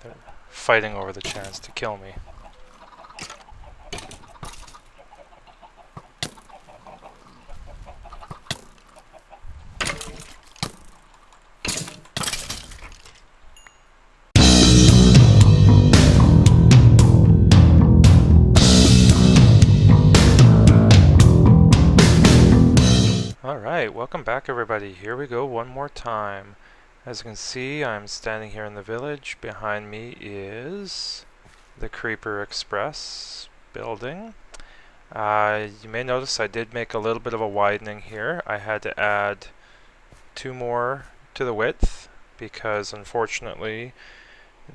They're fighting over the chance to kill me. Alright, welcome back everybody. Here we go one more time. As you can see, I'm standing here in the village. Behind me is the Creeper Express building. You may notice I did make a little bit of a widening here. I had to add 2 more to the width because unfortunately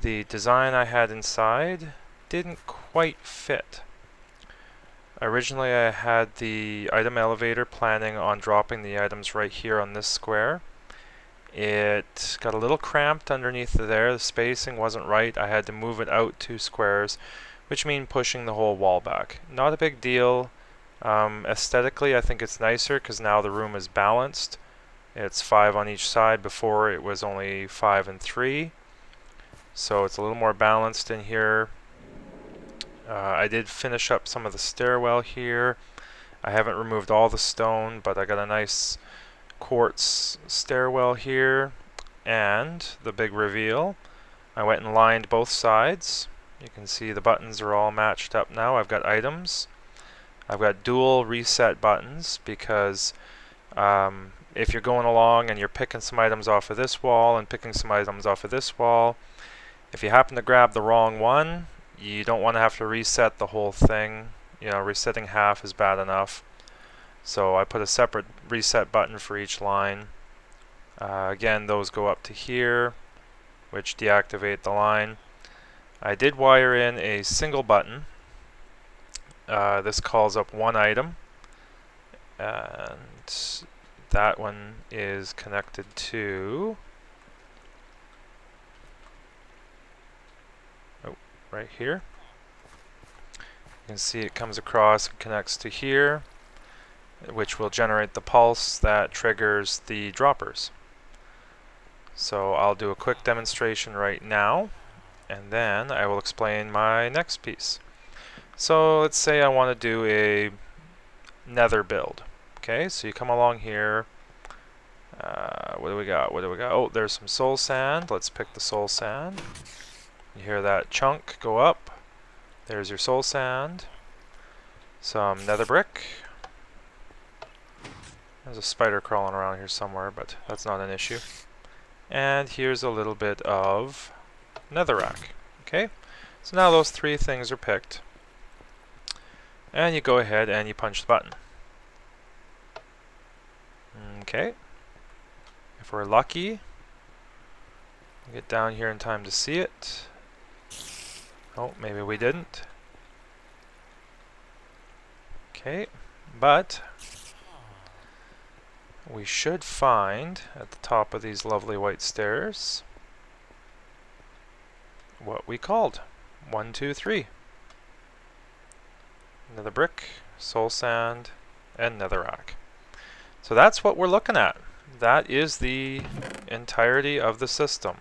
the design I had inside didn't quite fit. Originally I had the item elevator planning on dropping the items right here on this square. It got a little cramped underneath there, the spacing wasn't right, I had to move it out 2 squares, which means pushing the whole wall back. Not a big deal. Aesthetically I think it's nicer because now the room is balanced. It's 5 on each side, before it was only 5 and 3. So it's a little more balanced in here. I did finish up some of the stairwell here. I haven't removed all the stone, but I got a nice quartz stairwell here. And the big reveal, I went and lined both sides. You can see the buttons are all matched up now. I've got items. I've got dual reset buttons because if you're going along and you're picking some items off of this wall and picking some items off of this wall, if you happen to grab the wrong one, you don't want to have to reset the whole thing. You know, resetting half is bad enough. So I put a separate reset button for each line. Again, those go up to here, which deactivate the line. I did wire in a single button. This calls up one item, and that one is connected to right here. You can see it comes across and connects to here, which will generate the pulse that triggers the droppers. So I'll do a quick demonstration right now, and then I will explain my next piece. So let's say I want to do a nether build. Okay, so you come along here. What do we got? What do we got? Oh, there's some soul sand. Let's pick the soul sand. You hear that chunk go up. There's your soul sand. Some nether brick. There's a spider crawling around here somewhere, but that's not an issue. And here's a little bit of netherrack. Okay, so now those 3 things are picked. And you go ahead and you punch the button. Okay. If we're lucky, we'll get down here in time to see it. Oh, maybe we didn't. Okay, but we should find at the top of these lovely white stairs what we called 1, 2, 3. Nether brick, soul sand, and netherrack. So that's what we're looking at. That is the entirety of the system.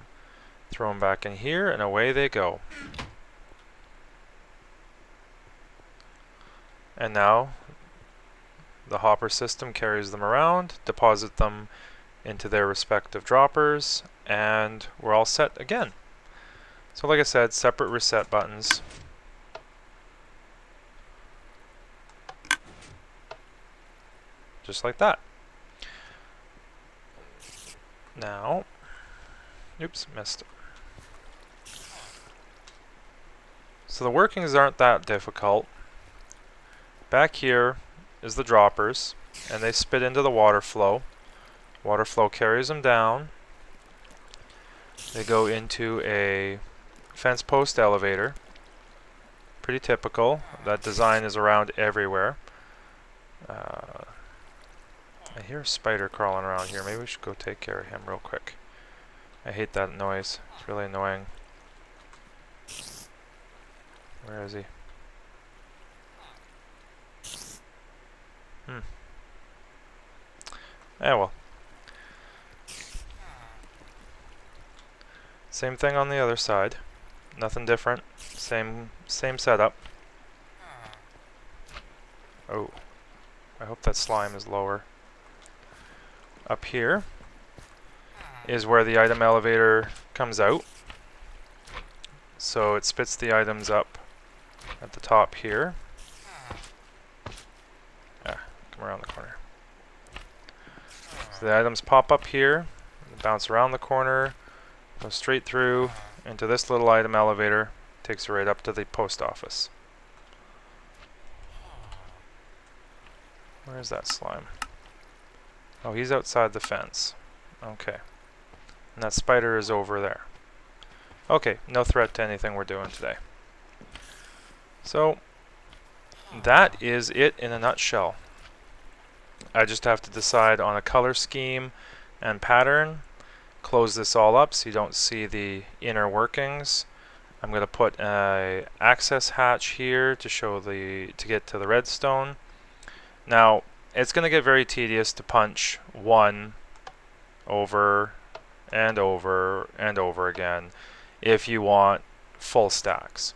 Throw them back in here and away they go. And now the hopper system carries them around, deposit them into their respective droppers, and we're all set again. So like I said, separate reset buttons. Just like that. Now, oops, missed. So the workings aren't that difficult. Back here is the droppers, and they spit into the water flow. Water flow carries them down. They go into a fence post elevator. Pretty typical. That design is around everywhere. I hear a spider crawling around here. Maybe we should go take care of him real quick. I hate that noise. It's really annoying. Where is he? Well. Same thing on the other side. Nothing different. Same setup. Oh, I hope that slime is lower. Up here is where the item elevator comes out. So it spits the items up at the top here. Come around the corner. So the items pop up here, bounce around the corner, go straight through into this little item elevator, takes you right up to the post office. Where's that slime? Oh, he's outside the fence. Okay. And that spider is over there. Okay, no threat to anything we're doing today. So, that is it in a nutshell. I just have to decide on a color scheme and pattern. Close this all up so you don't see the inner workings. I'm going to put an access hatch here to show to get to the redstone. Now, it's going to get very tedious to punch 1 over and over and over again if you want full stacks.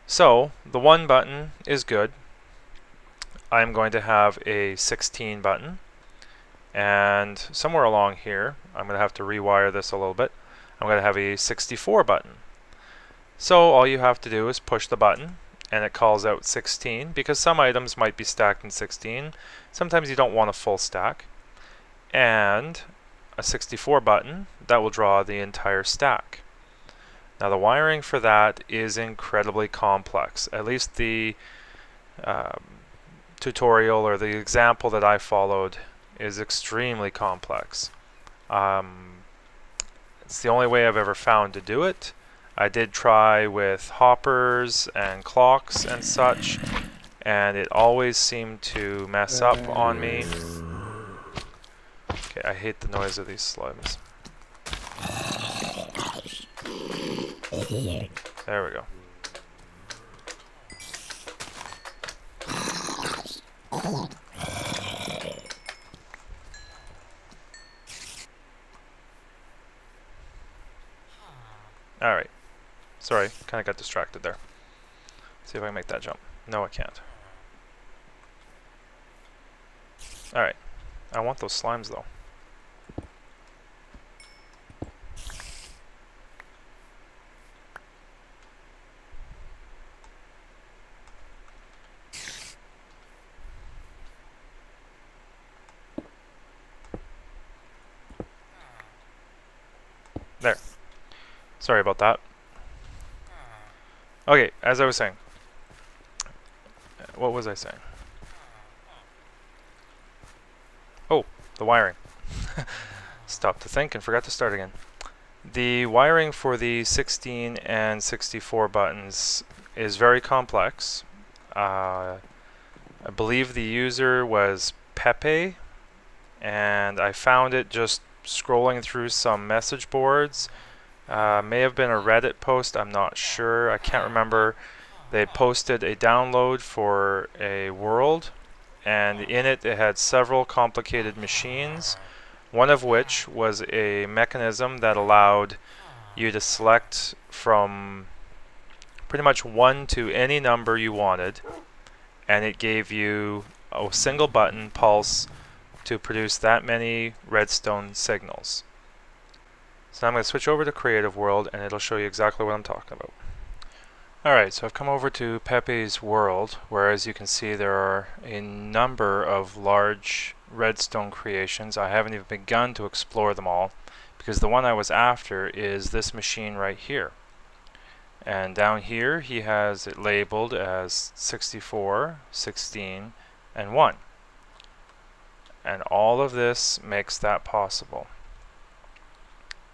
So, the 1 button is good. I'm going to have a 16 button, and somewhere along here, I'm going to have to rewire this a little bit. I'm going to have a 64 button. So all you have to do is push the button, and it calls out 16, because some items might be stacked in 16. Sometimes you don't want a full stack. And a 64 button, that will draw the entire stack. Now the wiring for that is incredibly complex. At least the tutorial or the example that I followed is extremely complex. It's the only way I've ever found to do it. I did try with hoppers and clocks and such, and it always seemed to mess up on me. Okay, I hate the noise of these slimes. There we go. Alright. Sorry, kind of got distracted there. See if I can make that jump. No, I can't. Alright. I want those slimes though. There. Sorry about that. Okay, as I was saying. What was I saying? Oh, the wiring. Stopped to think and forgot to start again. The wiring for the 16 and 64 buttons is very complex. I believe the user was Peppe, and I found it just scrolling through some message boards. May have been a Reddit post, I'm not sure, I can't remember. They posted a download for a world, and in it had several complicated machines, one of which was a mechanism that allowed you to select from pretty much 1 to any number you wanted, and it gave you a single button pulse to produce that many redstone signals. So I'm going to switch over to Creative World, and it'll show you exactly what I'm talking about. Alright, so I've come over to Pepe's world, where as you can see there are a number of large redstone creations. I haven't even begun to explore them all, because the one I was after is this machine right here. And down here he has it labeled as 64, 16, and 1. And all of this makes that possible.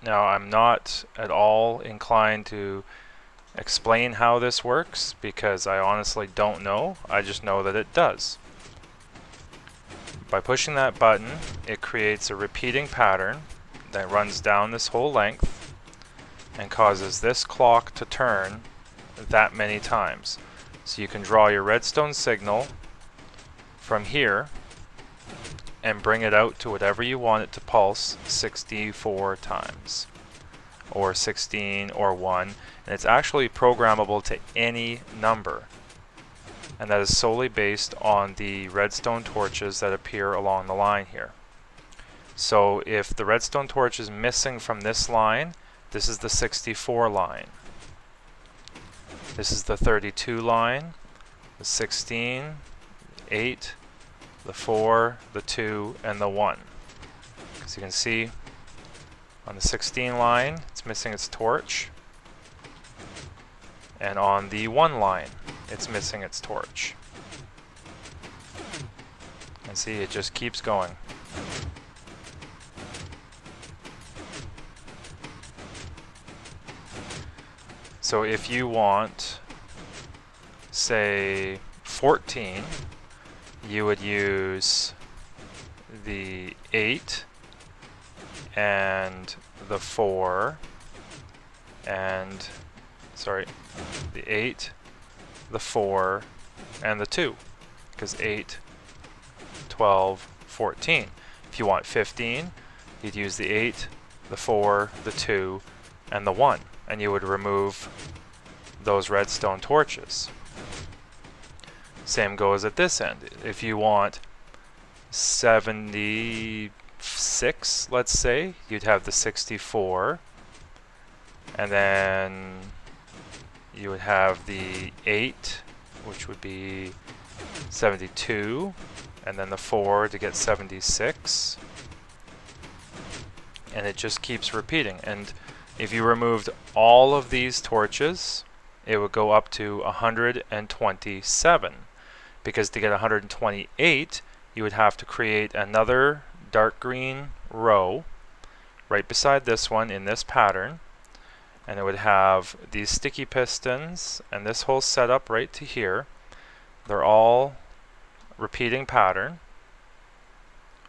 Now, I'm not at all inclined to explain how this works because I honestly don't know. I just know that it does. By pushing that button, it creates a repeating pattern that runs down this whole length and causes this clock to turn that many times. So you can draw your redstone signal from here and bring it out to whatever you want it to pulse 64 times. or 16 or 1, and it's actually programmable to any number. And that is solely based on the redstone torches that appear along the line here. So if the redstone torch is missing from this line, this is the 64 line. This is the 32 line, the 16, 8, the 4, the 2, and the 1. As you can see, on the 16 line, it's missing its torch. And on the 1 line, it's missing its torch. And see, it just keeps going. So if you want, say, 14, you would use the 8 and the 4 and, sorry, the 8, the 4, and the 2, because 8, 12, 14. If you want 15, you'd use the 8, the 4, the 2, and the 1, and you would remove those redstone torches. Same goes at this end. If you want 76, let's say, you'd have the 64, and then you would have the 8, which would be 72, and then the 4 to get 76, and it just keeps repeating. And if you removed all of these torches, it would go up to 127, because to get 128, you would have to create another dark green row right beside this one in this pattern, and it would have these sticky pistons and this whole setup right to here. They're all repeating pattern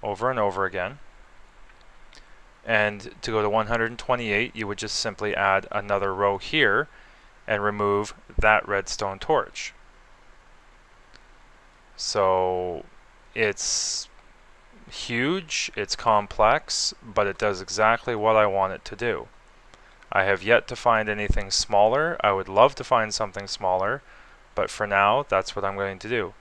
over and over again. And to go to 128, you would just simply add another row here and remove that redstone torch. So it's huge, it's complex, but it does exactly what I want it to do. I have yet to find anything smaller. I would love to find something smaller, but for now, that's what I'm going to do.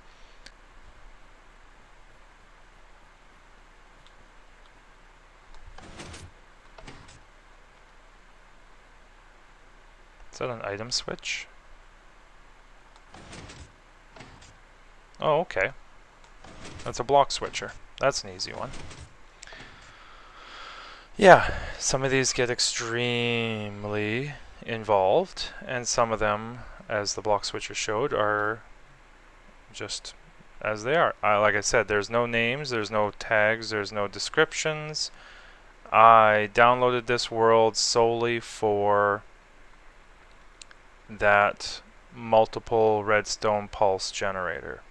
Is that an item switch? Oh, okay. That's a block switcher. That's an easy one. Yeah, some of these get extremely involved, and some of them, as the block switcher showed, are just as they are. Like I said, there's no names, there's no tags, there's no descriptions. I downloaded this world solely for that multiple redstone pulse generator,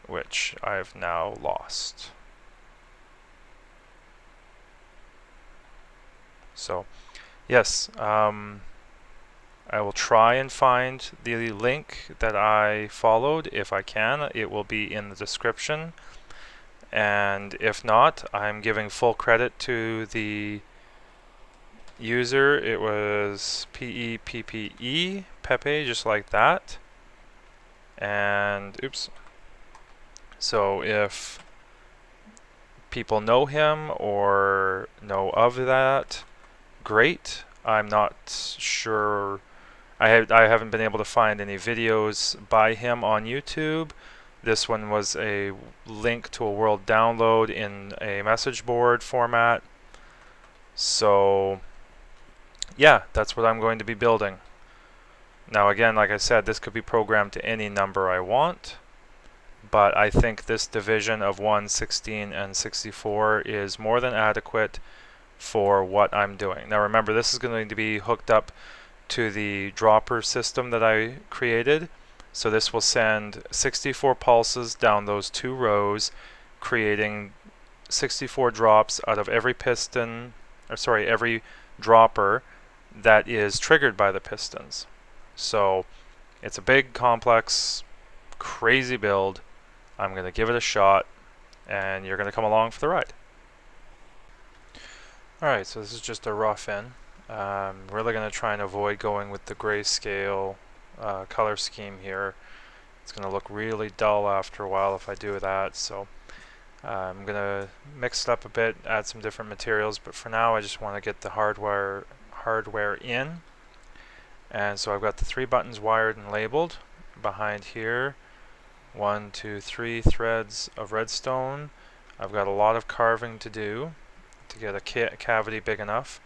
which I've now lost. So, yes, I will try and find the link that I followed. If I can, it will be in the description. And if not, I'm giving full credit to the user. It was Peppe, Peppe, just like that. And, oops. So if people know him or know of that, great. I'm not sure. I haven't been able to find any videos by him on YouTube. This one was a link to a world download in a message board format. So yeah, that's what I'm going to be building. Now again, like I said, this could be programmed to any number I want, but I think this division of 1, 16, and 64 is more than adequate for what I'm doing. Now remember, this is going to be hooked up to the dropper system that I created. So this will send 64 pulses down those 2 rows, creating 64 drops out of every piston, or sorry, every dropper that is triggered by the pistons. So it's a big, complex, crazy build. I'm going to give it a shot, and you're going to come along for the ride. Alright, so this is just a rough in. Really going to try and avoid going with the grayscale color scheme here. It's going to look really dull after a while if I do that, so I'm going to mix it up a bit, add some different materials, but for now I just want to get the hardware in. And so I've got the 3 buttons wired and labeled. Behind here, 1, 2, 3 threads of redstone. I've got a lot of carving to do to get a cavity big enough.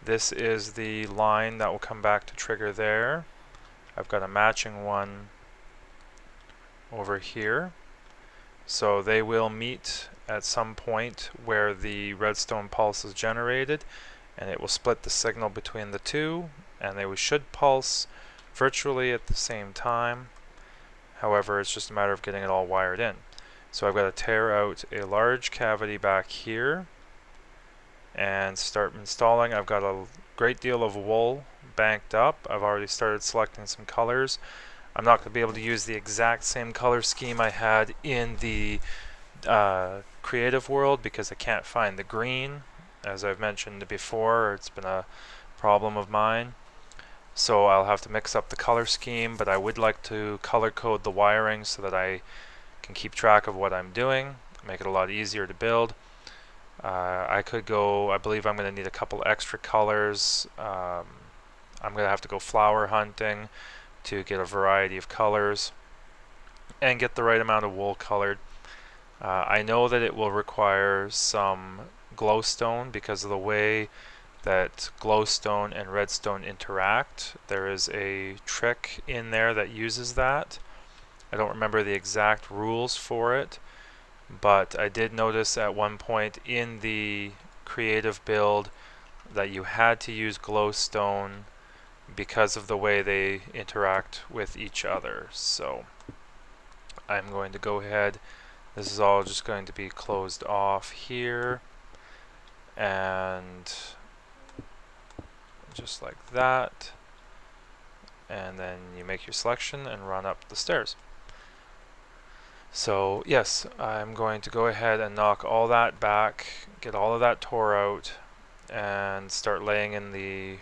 This is the line that will come back to trigger there. I've got a matching one over here. So they will meet at some point where the redstone pulse is generated, and it will split the signal between the two, and they should pulse virtually at the same time. However, it's just a matter of getting it all wired in. So I've got to tear out a large cavity back here and start installing. I've got a great deal of wool banked up. I've already started selecting some colors. I'm not going to be able to use the exact same color scheme I had in the creative world because I can't find the green. As I've mentioned before, it's been a problem of mine. So I'll have to mix up the color scheme, but I would like to color code the wiring so that I can keep track of what I'm doing, make it a lot easier to build. I could go, I believe I'm going to need a couple extra colors. I'm going to have to go flower hunting to get a variety of colors and get the right amount of wool colored. I know that it will require some glowstone because of the way that glowstone and redstone interact. There is a trick in there that uses that. I don't remember the exact rules for it, but I did notice at one point in the creative build that you had to use glowstone because of the way they interact with each other. So I'm going to go ahead. This is all just going to be closed off here, and just like that, and then you make your selection and run up the stairs. So yes, I'm going to go ahead and knock all that back, get all of that tore out, and start laying in the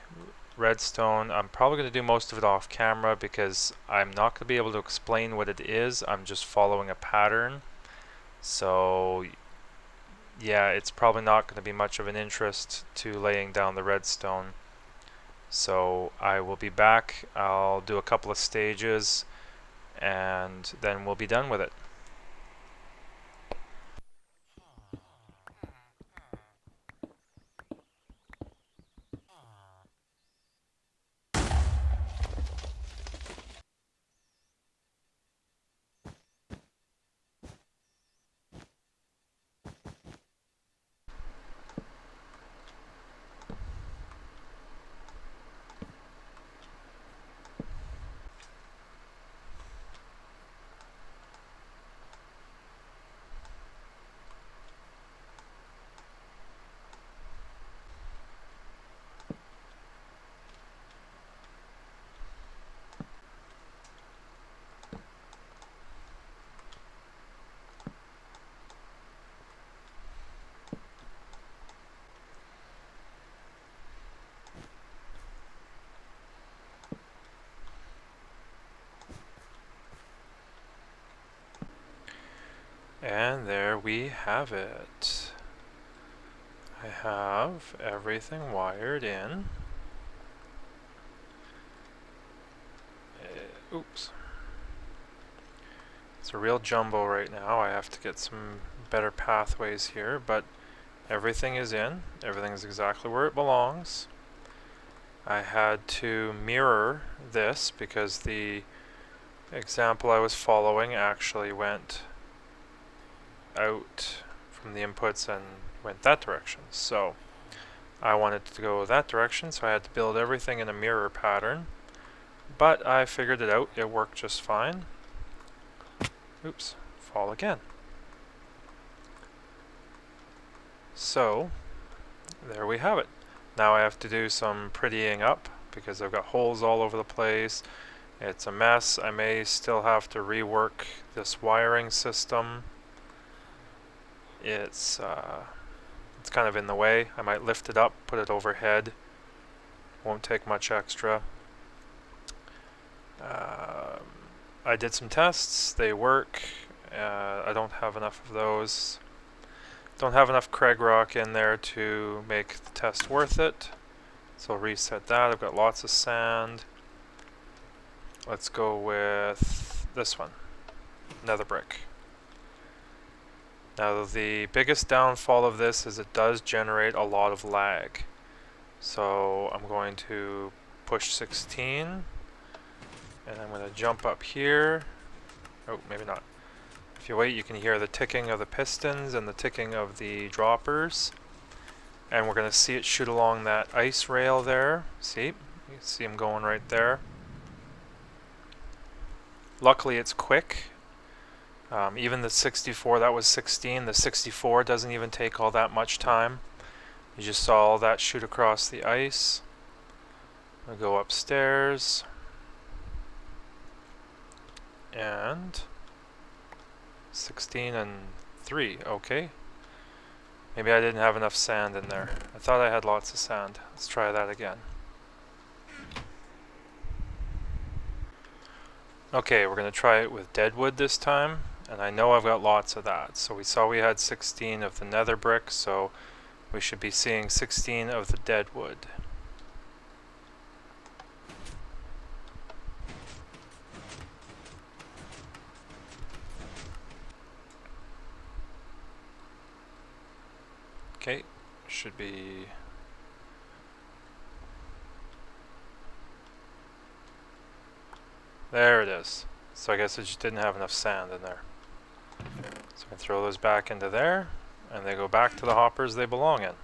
redstone. I'm probably going to do most of it off camera because I'm not going to be able to explain what it is. I'm just following a pattern. So yeah, it's probably not going to be much of an interest to laying down the redstone. So I will be back. I'll do a couple of stages and then we'll be done with it. And there we have it. I have everything wired in. Oops. It's a real jumble right now. I have to get some better pathways here, but everything is in. Everything is exactly where it belongs. I had to mirror this because the example I was following actually went out from the inputs and went that direction. So I wanted to go that direction, so I had to build everything in a mirror pattern. But I figured it out. It worked just fine. Oops, fall again. So there we have it. Now I have to do some prettying up because I've got holes all over the place. It's a mess. I may still have to rework this wiring system. It's kind of in the way. I might lift it up, put it overhead, Won't take much extra. I did some tests. They work. I don't have enough of those. Don't have enough Craig rock in there to make the test worth it. So I'll reset that. I've got lots of sand. Let's go with this one, nether brick. Now the biggest downfall of this is it does generate a lot of lag. So I'm going to push 16 and I'm going to jump up here. Oh, maybe not. If you wait, you can hear the ticking of the pistons and the ticking of the droppers. And we're going to see it shoot along that ice rail there. See? You can see them going right there. Luckily it's quick. Even the 64, that was 16. The 64 doesn't even take all that much time. You just saw all that shoot across the ice. I'll go upstairs. And 16 and 3, okay. Maybe I didn't have enough sand in there. I thought I had lots of sand. Let's try that again. Okay, we're going to try it with dead wood this time. And I know I've got lots of that. So we saw we had 16 of the nether brick, so we should be seeing 16 of the dead wood. Okay, should be... There it is. So I guess it just didn't have enough sand in there. So I can throw those back into there, and they go back to the hoppers they belong in.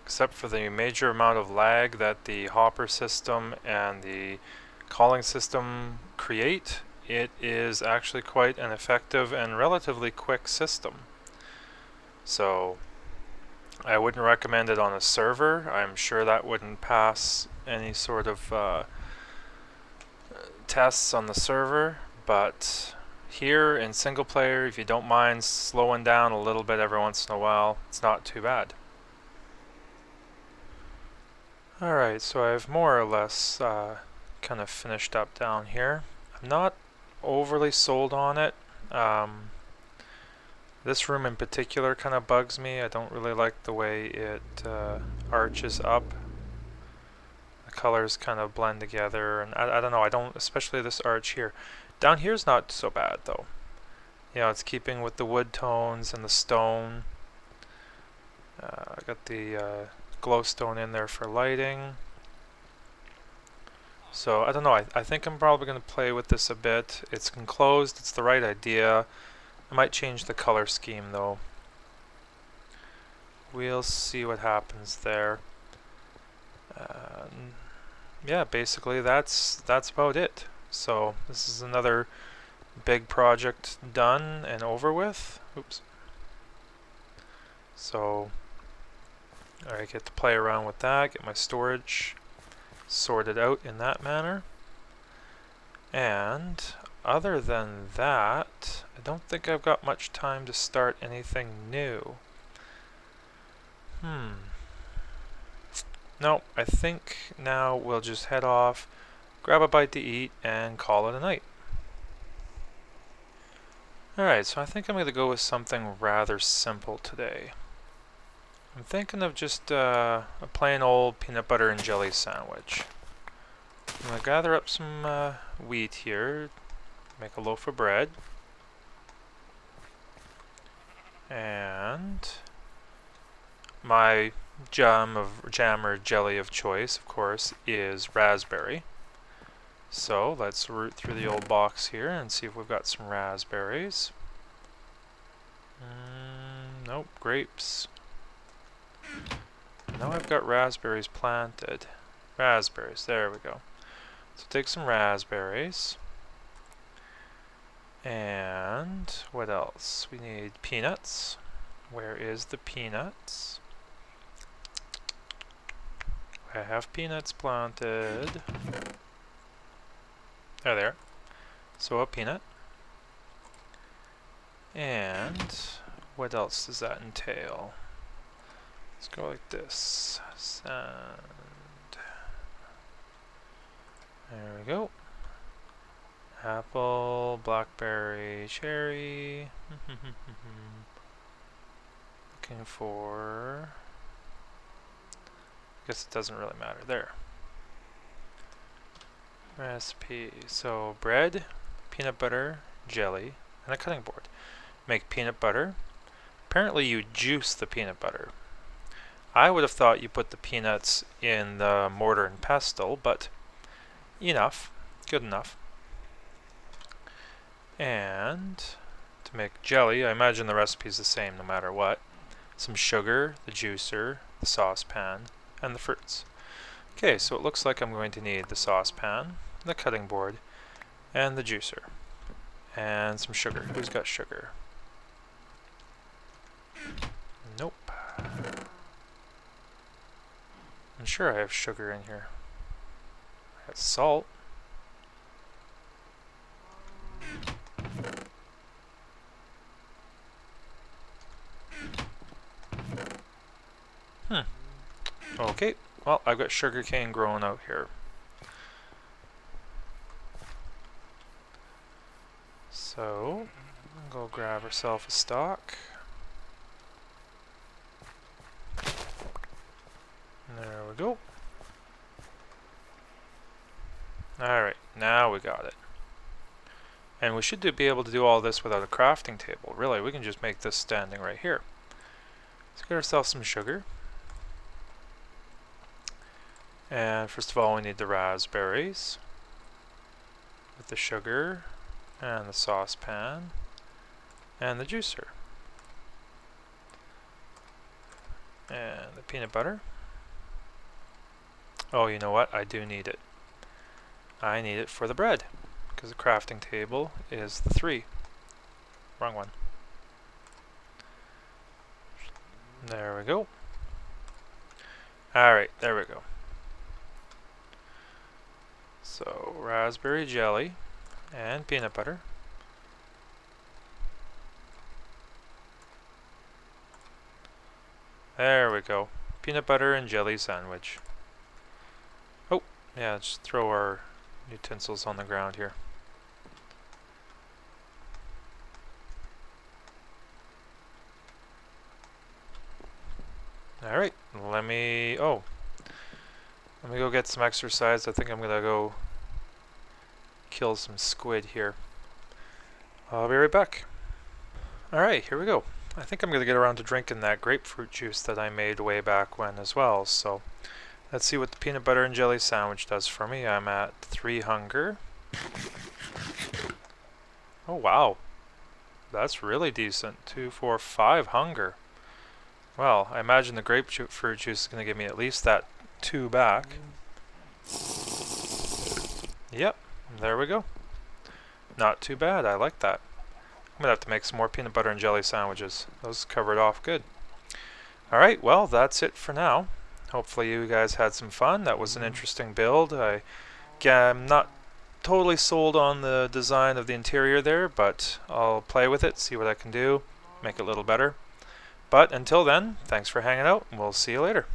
Except for the major amount of lag that the hopper system and the calling system create, it is actually quite an effective and relatively quick system. So I wouldn't recommend it on a server. I'm sure that wouldn't pass any sort of tests on the server, but here in single player, if you don't mind slowing down a little bit every once in a while, it's not too bad. Alright, so I've more or less kind of finished up down here. I'm not overly sold on it. This room in particular kind of bugs me. I don't really like the way it arches up. The colors kind of blend together, and I don't know, I don't, especially this arch here. Down here's not so bad though. You know, it's keeping with the wood tones and the stone. I got the glowstone in there for lighting. So I don't know, I think I'm probably going to play with this a bit. It's enclosed, it's the right idea. I might change the color scheme though. We'll see what happens there. Yeah, basically that's about it. So this is another big project done and over with. Oops. So I get to play around with that, get my storage sorted out in that manner. And other than that, I don't think I've got much time to start anything new. No, I think now we'll just head off, grab a bite to eat, and call it a night. Alright, so I think I'm going to go with something rather simple today. I'm thinking of just a plain old peanut butter and jelly sandwich. I'm going to gather up some wheat here, make a loaf of bread, and my jam or jelly of choice, of course, is raspberry. So let's root through the old box here and see if we've got some raspberries. Nope, grapes. Now I've got raspberries planted. Raspberries, there we go. So take some raspberries. And what else? We need peanuts. Where is the peanuts? I have peanuts planted. There they are. So a peanut. And what else does that entail? Let's go like this. Sand. There we go. Apple, blackberry, cherry. Looking for... I guess it doesn't really matter. There. Recipe. So bread, peanut butter, jelly, and a cutting board. Make peanut butter. Apparently you juice the peanut butter. I would have thought you put the peanuts in the mortar and pestle, but enough. Good enough. And to make jelly, I imagine the recipe is the same no matter what. Some sugar, the juicer, the saucepan, and the fruits. Okay, so it looks like I'm going to need the saucepan, the cutting board, and the juicer. And some sugar. Who's got sugar? Nope. I'm sure I have sugar in here. I have salt. Okay, well, I've got sugarcane growing out here. So, go grab ourselves a stalk. There we go. Alright, now we got it. And we should be able to do all this without a crafting table. Really, we can just make this standing right here. Let's get ourselves some sugar. And first of all, we need the raspberries with the sugar and the saucepan and the juicer. And the peanut butter. Oh, you know what? I do need it. I need it for the bread, because the crafting table is the 3. Wrong one. There we go. Alright, there we go. So, raspberry jelly and peanut butter. There we go. Peanut butter and jelly sandwich. Oh, yeah, just throw our utensils on the ground here. Alright, let me go get some exercise. I think I'm gonna go kill some squid here. I'll be right back. Alright, here we go. I think I'm gonna get around to drinking that grapefruit juice that I made way back when as well, so let's see what the peanut butter and jelly sandwich does for me. I'm at 3 hunger. Oh wow, that's really decent. 2, 4, 5 hunger. Well, I imagine the grapefruit juice is going to give me at least that 2 back. Yep, there we go. Not too bad, I like that. I'm going to have to make some more peanut butter and jelly sandwiches. Those covered off good. Alright, well, that's it for now. Hopefully you guys had some fun. That was an interesting build. I'm not totally sold on the design of the interior there, but I'll play with it, see what I can do, make it a little better. But until then, thanks for hanging out, and we'll see you later.